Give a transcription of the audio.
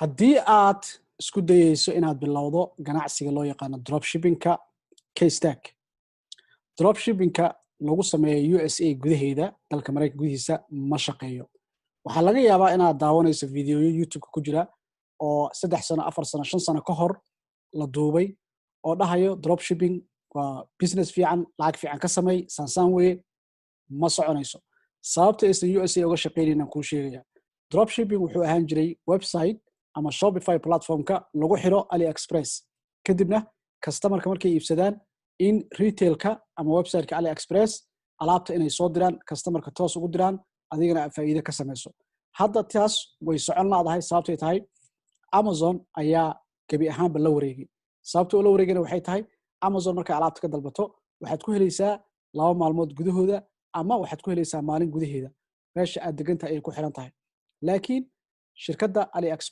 haddii aad isku dayeyso inaad bilowdo ganacsiga loo yaqaano dropshippingka kstag dropshippingka lagu sameeyo USA gudaheeda dalka Mareykanka gudihiisa ma shaqeeyo waxaa laga yaabaa inaad daawanayso fiidiyoyo YouTube ku jira oo 3 sano 4 sano 5 sano ka hor la duubay oo dhahayo dropshipping waa business fiican lacag fiican ka samay sansan weeye ma soconayso sababta aysan USA uga shaqeynayna ku sheegaya dropshipping wuxuu ahaan jiray website ama Shopify platformka lagu xiro AliExpress kadibna customerka markay iibsadaan in retailka ama websiteka AliExpress alaabta inay soo diraan customerka toos ugu diraan adigana faa'iido ka samayso hadda taas way socon laadahay sababtay tahay Amazon ayaa gabi ahaanba la wareegay sababta la wareegayna waxay tahay Amazon marka alaabta ka dalbato waxaad ku helaysaa 2 maalmood gudahooda ama waxaad ku helaysaa maalin gudaheeda meesha aad degantahay ay ku xiran tahay laakiin shirkadda AliExpress